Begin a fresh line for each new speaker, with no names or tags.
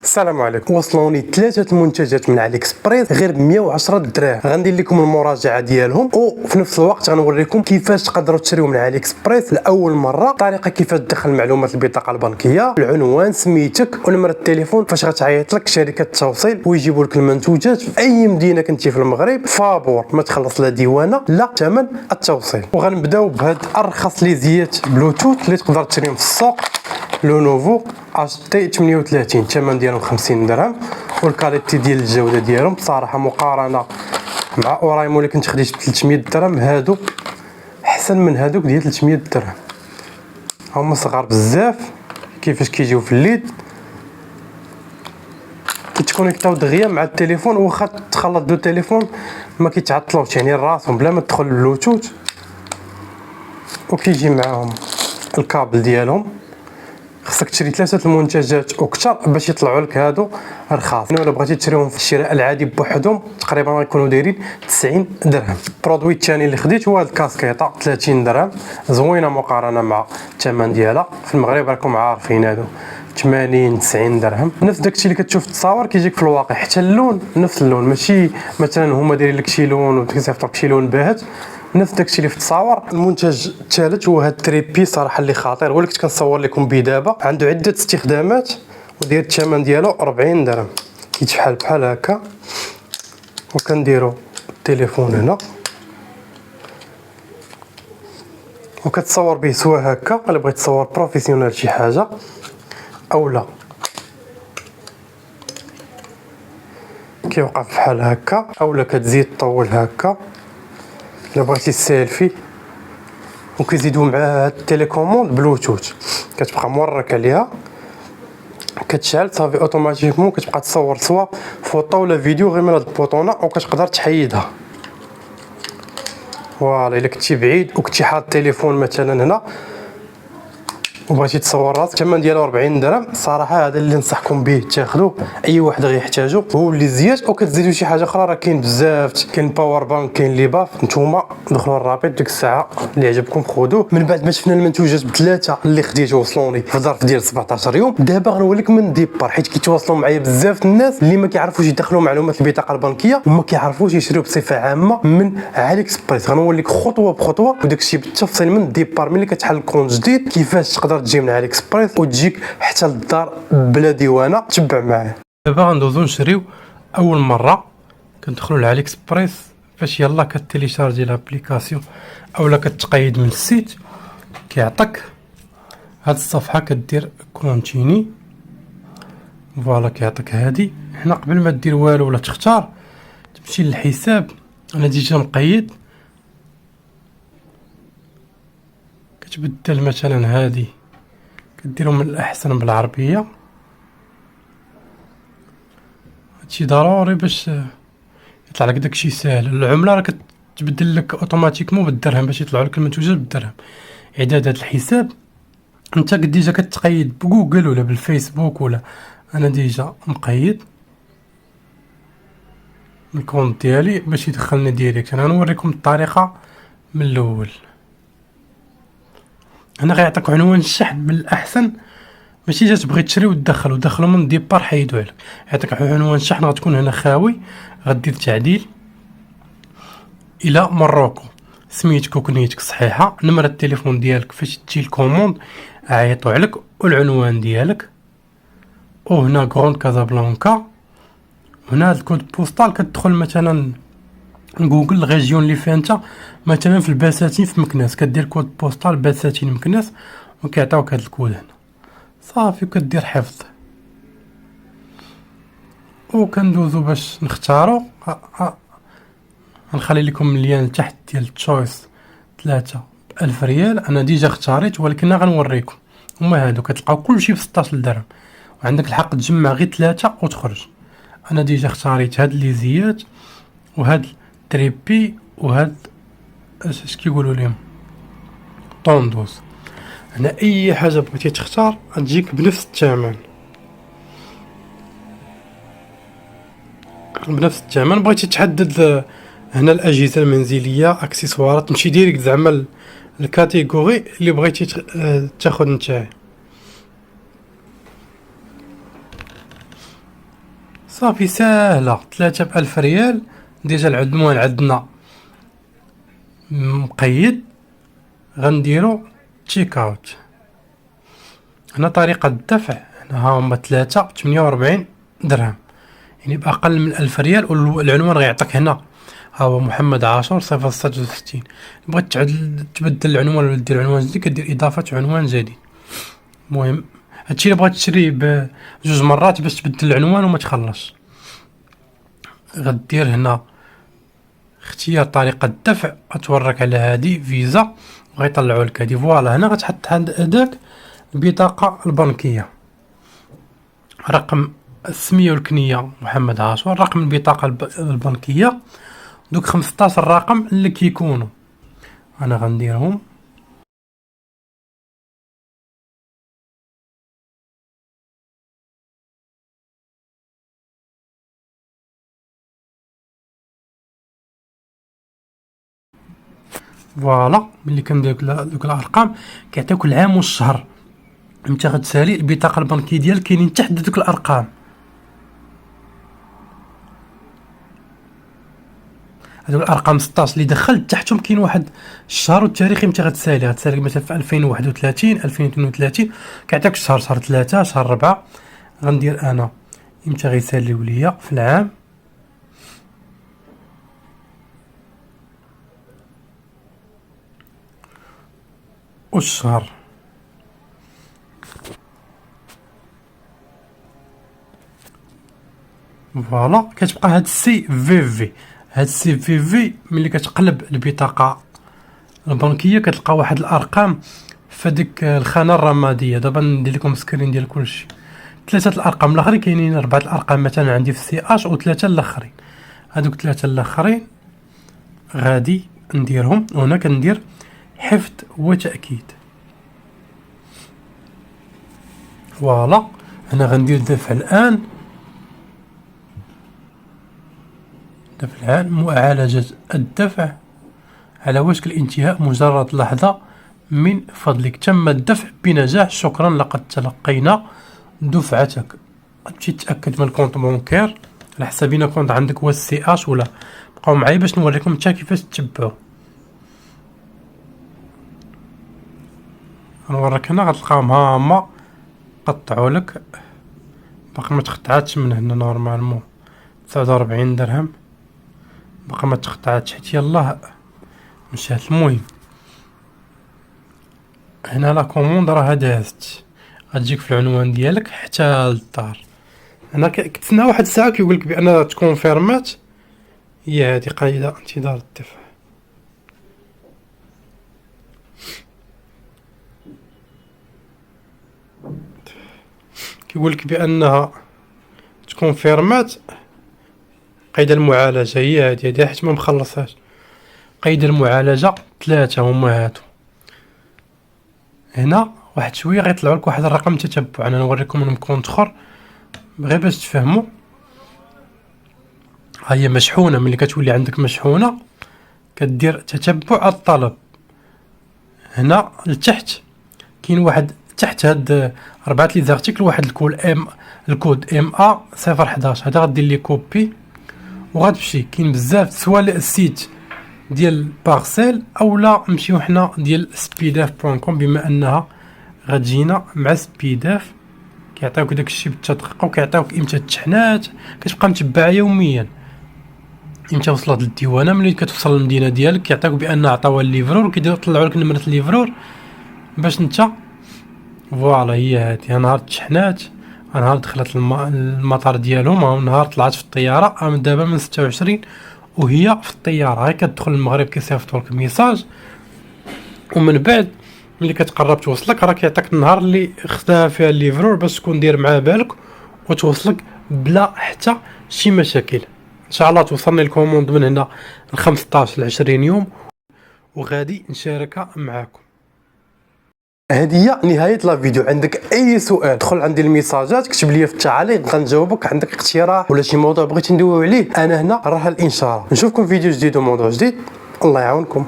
السلام عليكم. وصلوني 3 المنتجات من علي اكسبريس غير ب 110 دراهم. غندير لكم المراجعه ديالهم وفي نفس الوقت غنوريكم كيفاش تقدروا تشريو من علي اكسبريس لاول مره، الطريقه كيفاش تدخل معلومات البطاقه البنكيه، العنوان، سميتك ونمره التليفون فاش غتعيط لك شركه التوصيل ويجيبوا لك المنتوجات في اي مدينه كنتي في المغرب فابور، ما تخلص لا ديوانه لا ثمن التوصيل. وغنبداو بهاد ارخص ليزيات بلوتوث اللي تقدر تشريهم في السوق. لو نوفو اش تي 38 الثمن ديالهم 50 درهم، والكاليتي ديال الجوده ديالهم بصراحه مقارنه مع اورايمو اللي كنت خديت ب 300 درهم هادو احسن من هادوك ديال 300 درهم. هما صغار بزاف كيفاش كيجيو في الليد، كيتكونيكطاو دغيا مع التليفون، واخا تخلط دو تليفون ما كيتعطلوش، يعني راسهم بلا ما تدخل البلوتوث. وكيجي معاهم الكابل ديالهم. خصك تشري 3 المنتجات وكثر باش يطلعوا لك هادو رخاص. الا بغيتي تشريهم في الشراء العادي بوحدهم تقريبا غيكونوا دايرين 90 درهم. البرودوي الثاني اللي خديت هو هاد الكاسكيطه 30 درهم، زوينه مقارنه مع الثمن ديالها. في المغرب راكم عارفين هادو 80 90 درهم. نفس داكشي اللي كتشوف في التصاور كيجيك في الواقع، حتى اللون نفس اللون، ماشي مثلا هما دايرين لك شي لون وتكيصيفط لك شي لون باهت، نفس داكشي اللي في التصاور. المنتج الثالث هو هاد التريبي، صراحه اللي خطير، هو اللي كنت كنصور لكم به دابا. عنده عده استخدامات وداير الثمن ديالو 40 درهم. كيتفحل بحال هكا وكنديروا التليفون هنا وكتصور به سوا هكا الا بغيت تصور بروفيسيونيل شي حاجه، اولا كيوقف بحال هكا، اولا كتزيد طول هكا الا بغيتي السيلفي. وكيزيدوا مع التليكوموند بلوتوث، كتبقى مورك عليها كتشعل صافي اوتوماتيكمون كتبقى تصور سوا فوطو ولا فيديو غير من هاد البوطونه، وكتقدر تحيدها. فوالا الا كنتي بعيد وكنتي حاط التليفون مثلا هنا وبغيتي تصور راسك، الثمن ديالو 40 درهم. صراحه هذا اللي ننصحكم به تاخذوه، اي واحد غيحتاجو. هو اللي زيات وكتزيدوا شي حاجه اخرى راه كاين بزاف، كاين باور بانك، كاين لي باف. نتوما دخلوا الرابط ديك الساعه اللي عجبكم خذوه. من بعد ما شفنا المنتوجات ب3 اللي خديت وصلوني في ظرف ديال 17 يوم، دابا غنوريكم من ديبار، حيت كيتواصلوا معايا بزاف الناس اللي ما كيعرفوش يدخلوا معلومات البطاقه البنكيه وما كيعرفوش يشريو بصفه عامه من علي اكسبريس. غنوريك خطوه بخطوه وداكشي بالتفصيل من ديبار ملي كتحل كونت جديد كيفاش تقدر تجي من علي اكسبريس وتجيك حتى للدار بلا ديوانه. تبع معايا. دابا غندوزو نشريو. اول مره كندخلوا لعلي اكسبريس فاش يلا كتيليشارجي لابليكاسيون اولا كتقيد من السيت، كيعطيك هاد الصفحه كدير كونتيني. فوالا كيعطيك هادي. هنا قبل ما دير والو ولا تختار تمشي للحساب. انا ديجا مقيد، كتبدل مثلا هادي كديرهم من الاحسن بالعربيه. هادشي ضروري باش يطلع لك داكشي ساهل. العمله راه كتبدل لك اوتوماتيكمون بالدرهم باش يطلعوا لك المنتوجات بالدرهم. اعدادات الحساب انت ديجا كتقيد بجوجل ولا بالفيسبوك، ولا انا ديجا مقيد الكونت ديالي باش يدخلني ديريكت. انا غنوريكم الطريقه من الاول. هنا غيعطيك عنوان الشحن بالاحسن، ماشي جا تبغي تشري وتدخل ودخلوا من ديبار حيدوا عليك. يعطيك عنوان الشحن غتكون هنا خاوي، غدير تعديل الى مروكو، سميتك وكنيتك صحيحه، نمره التليفون ديالك فاش تجي الكوموند عيطوا عليك، والعنوان ديالك. وهنا غروند كازابلانكا. هنا الكود بوستال كتدخل مثلا جوجل الريجيون اللي فيها انت، مثلا في البساتين في مكناس كدير كود بوستال بساتين مكناس وكيعطيوك هذا الكود هنا صافي. وكدير حفظ وكندوزو باش نختارو. غنخلي لكم اللين لتحت ديال تشويس 3 ب1000 ريال. انا ديجا اختاريت ولكن غنوريكم. هما هادو كتلقاو كلشي ب 16 درهم، وعندك الحق تجمع غير 3 وتخرج. انا ديجا اختاريت هاد ليزيات وهاد تريبي وهاد اش كيقولوا لهم طوندوز. هنا اي حاجه بغيتي تختار تجيك بنفس الثمن، بنفس الثمن. بغيتي تحدد هنا الاجهزه المنزليه اكسسوارات، تمشي ديريكت زعما الكاتيجوري اللي بغيتي تاخذ نتايا. صافي ساهله، 3 ب1000 ريال. ديجا العنوان عندنا مقيد، غنديرو تشيك اوت. هنا طريقه الدفع، هنا ها هما 3 ب48 درهم، يعني باقل من 1000 ريال. والعنوان غيعطيك هنا ها هو محمد عاشور 066. بغيت تبدل العنوان ولا دير عنوان جديد، كدير اضافه عنوان جديد. المهم هادشي اللي بغيت تشريه بجوج مرات باش تبدل العنوان وما تخلص. غدير هنا اختيار طريقه الدفع، غتورك على هادي فيزا وغيطلعوا لك هادي. فوالا هنا غتحط هداك البطاقه البنكيه، رقم السميه والكنيه محمد عاشور، رقم البطاقه البنكيه، دوك 15 رقم اللي كيكونوا انا غنديرهم. فوالا ملي كندير دوك الارقام كيعطيوك العام والشهر. انت غتسالي البطاقه البنكيه ديالك كاينين تحت دوك الارقام. هذوك الارقام 16 اللي دخلت تحتهم كاين واحد الشهر والتاريخ امتى غتسالي مثلا في 2031 2032 كيعطيك الشهر، شهر 3 شهر 4. غندير انا امتى غيساليو ليا في العام، والشهر. فوالا كتبقى هاد السي في في. هاد السي في في ملي كتقلب البطاقه البنكيه كتلقى واحد الارقام في ديك الخانه الرماديه. دابا ندير لكم سكرين ديال كلشي. 3 الارقام الاخرين كاينين 4 الارقام مثلا عندي في السي اش و3 الاخرين. هادوك 3 الاخرين غادي نديرهم، وهنا كندير حفظ وتاكيد. فوالا هنا غندير دفع الان. دفع الان، معالجة الدفع على وشك الانتهاء، مجرد لحظة من فضلك، تم الدفع بنجاح، شكرا لقد تلقينا دفعتك. تمشي تأكد من الكونت بونكير على حسابينا كونت عندك هو السي اش ولا. بقاو معايا باش نوريكم حتى كيفاش تتبعوا. غنوريك هنا غتلقاهم ها هما قطعوا لك، باقي ما تقطعاتش من هنا نورمالمون 49 درهم باقي ما تقطعاتش حيت يلاه مشات. المهم هنا لا كوموند راه دازت، غتجيك في العنوان ديالك حتى للدار. هنا كتسنى واحد الساعه كيقولك بان تكونفيرمات. هي هادي قاعده انتظار الدفع. كيقولك بانها تكونفيرمات. قيد المعالجه هي هادي حيت ما مخلصاش. قيد المعالجه 3 هما هادو. هنا واحد شويه غيطلعوا لك واحد الرقم تتبع. انا نوريكم من كونت اخر غير باش تفهموا. ها هي مشحونه، ملي كتولي عندك مشحونه كدير تتبع الطلب. هنا لتحت كاين واحد تحت هاد 4 لي زارتيكل واحد الكود ام ا 011. هذا غدير لي كوبي وغتمشي. كاين بزاف سوا السيت ديال بارسيل اولا نمشيو حنا ديال speedaf.com بما انها غتجينا مع speedaf. كيعطيوك داكشي بالتدقيق وكيعطيوك امتى التحنات. كتبقى متبعه يوميا امتى وصلت للديوانه. ملي كتوصل للمدينه ديالك كيعطيوك بان عطاوها الليفرور وكيطلعوا لك نمره الليفرور باش انت. فوالا هي هادي نهار التحنات، نهار دخلت المطار ديالهم، نهار طلعت في الطياره. دابا من 26 وهي في الطياره. هاي كتدخل المغرب كيصيفطوا لك ميساج، ومن بعد ملي كتقرب توصلك راه كيعطيك النهار اللي خداها فيها الليفرور باش تكون داير معاه بالك وتوصلك بلا حتى شي مشاكل. ان شاء الله توصلني الكوموند من هنا ل 15 ل 20 يوم وغادي نشاركها معاكم. هذه هي نهايه لا فيديو. عندك اي سؤال دخل عندي الميساجات كتب لي في التعليق غنجاوبك. عندك اقتراح ولا شي موضوع بغيتي ندويو عليه انا هنا راه الانشاره. نشوفكم فيديو جديد وموضوع جديد. الله يعاونكم.